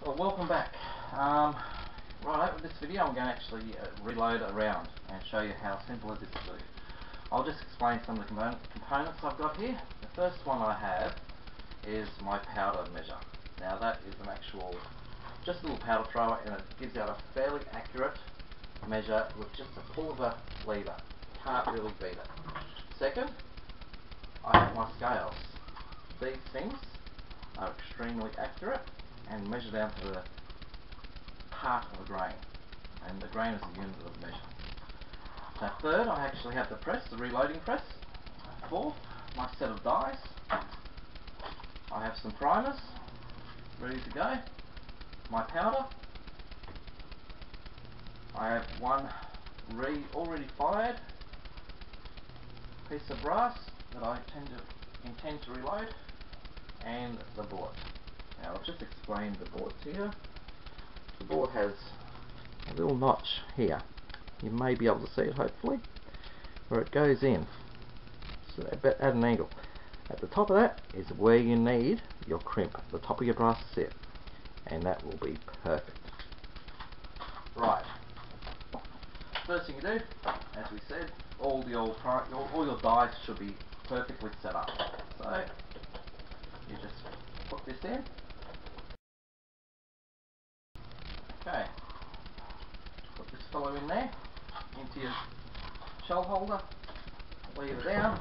Well, welcome back. Right, with this video I'm going to actually reload around and show you how simple it is to do. I'll just explain some of the components I've got here. The first one I have is my powder measure. Now that is an actual, just a little powder thrower, and it gives out a fairly accurate measure with just a pull of a lever. Can't really beat it. Second, I have my scales. These things are extremely accurate and measure down to the part of a grain, and the grain is a unit of measure. Now third, I actually have the press, the reloading press. Fourth, my set of dies. I have some primers ready to go. My powder. I have one already fired piece of brass that I intend to reload, and the bullet. Now I've just explained the bullets here. The bullet has a little notch here. You may be able to see it, hopefully, where it goes in. So at an angle. At the top of that is where you need your crimp, the top of your brass set, and that will be perfect. Right. First thing you do, as we said, all your dies should be perfectly set up. So you just put this in. Okay, put this fellow in there, into your shell holder, leave it down,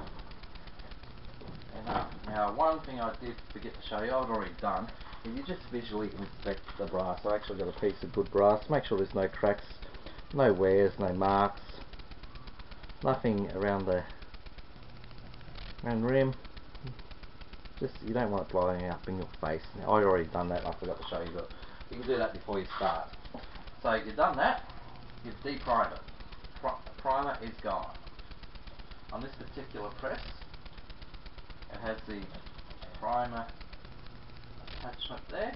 and now one thing I did forget to show you, I've already done, is you just visually inspect the brass. I actually got a piece of good brass, make sure there's no cracks, no wears, no marks, nothing around the rim. Just, you don't want it blowing up in your face. Now, I've already done that, I forgot to show you, but you can do that before you start. So you've done that, you've deprimed it. The primer is gone. On this particular press, it has the primer attachment there.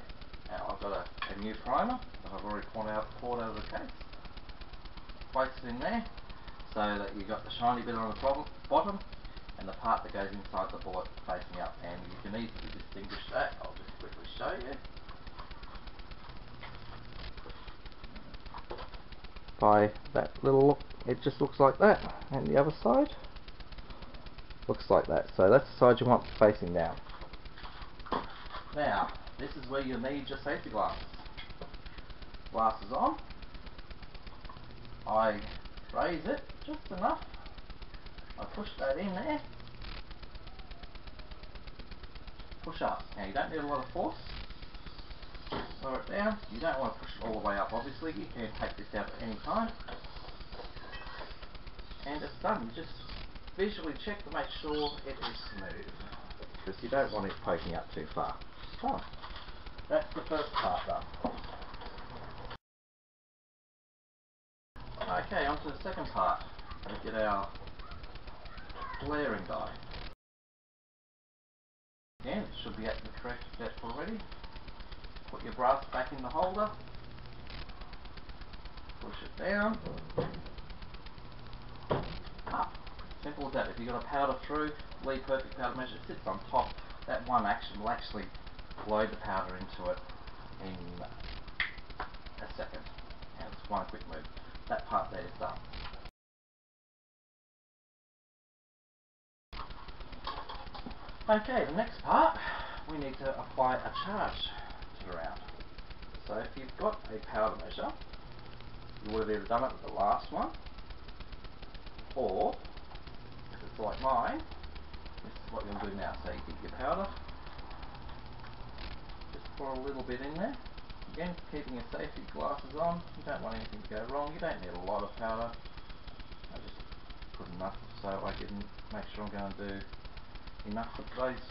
Now I've got a new primer that I've already poured out of the case. Place it in there so that you've got the shiny bit on the bottom and the part that goes inside the bullet facing up, and you can easily distinguish that. I'll just quickly show you. By that little look, it just looks like that, and the other side looks like that. So that's the side you want facing down. Now this is where you need your safety glasses. Glasses on. I raise it just enough. I push that in there. Push up. Now you don't need a lot of force. Lower it down. You don't want to push it all the way up, obviously. You can take this out at any time. And it's done. You just visually check to make sure it is smooth, because you don't want it poking up too far. So, that's the first part done. Okay, on to the second part. We get our layering die. Again, it should be at the correct depth already. Put your brass back in the holder, push it down, up. Simple as that. If you've got a powder through, lead perfect powder measure, it sits on top. That one action will actually load the powder into it in a second. And it's one quick move. That part there is done. Okay, the next part, we need to apply a charge to the round. So if you've got a powder measure, you would have either done it with the last one, or if it's like mine, this is what you'll do now. So you get your powder, just pour a little bit in there. Again, keeping your safety glasses on. You don't want anything to go wrong. You don't need a lot of powder. I just put enough so I can make sure I'm going to do enough for today's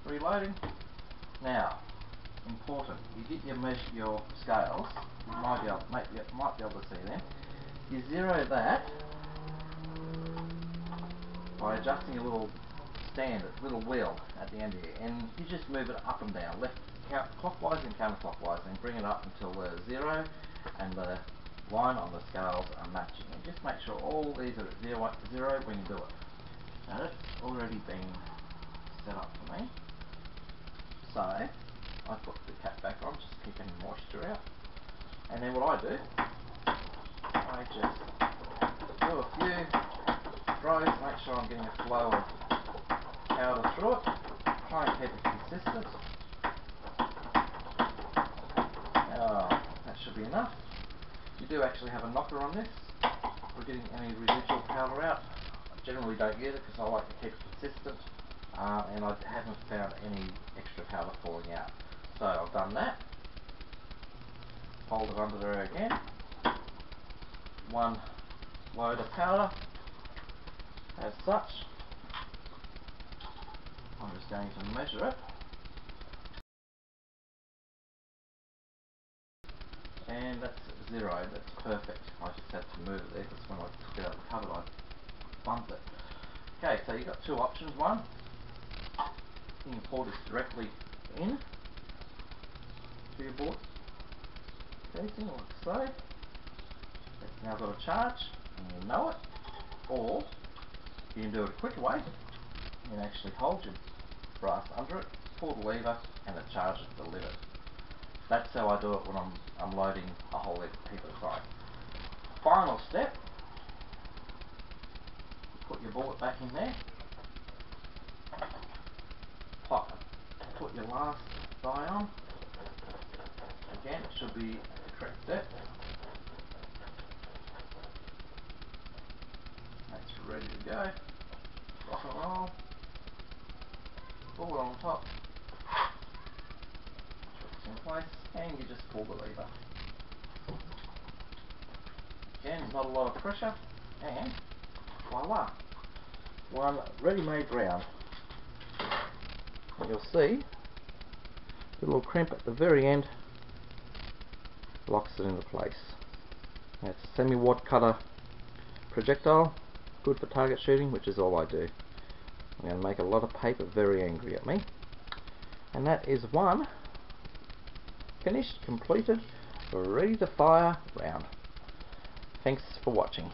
reloading. Now, important, you get your scales. You might be able to see them. You zero that by adjusting a little stand, a little wheel at the end here, and you just move it up and down, left clockwise and counterclockwise, and bring it up until the zero and the line on the scales are matching. And just make sure all these are at zero when you do it. Now that's already been set up for me. So I put the cap back on, just keep any moisture out. And then what I do, I just do a few throws, make sure I'm getting a flow of powder through it. Try and keep it consistent. That should be enough. You do actually have a knocker on this for getting any residual powder out. I generally don't use it because I like to keep it consistent, and I haven't found any extra powder falling out. So I've done that. Hold it under there again. One load of powder as such. I'm just going to measure it. And that's 0, that's perfect. I just had to move it there because when I took it out of the cupboard I bumped it. Okay, so you've got two options. One, you can pour this directly in to your board casing like so. It's now got a charge and you know it. Or you can do it a quicker way. You can actually hold your brass under it, pull the lever and it charges the delivered. That's how I do it when I'm loading a whole heap at a time. Final step, put your bullet back in there, put your last die on. Again, it should be the correct step. That's ready to go. Rock and roll. Bullet on top. In place, and you just pull the lever. Again, not a lot of pressure, and voila, one ready-made round. You'll see the little crimp at the very end locks it into place. Now it's a semi-wad cutter projectile, good for target shooting, which is all I do. I'm going to make a lot of paper very angry at me, and that is one finished, completed, ready to fire round. Thanks for watching.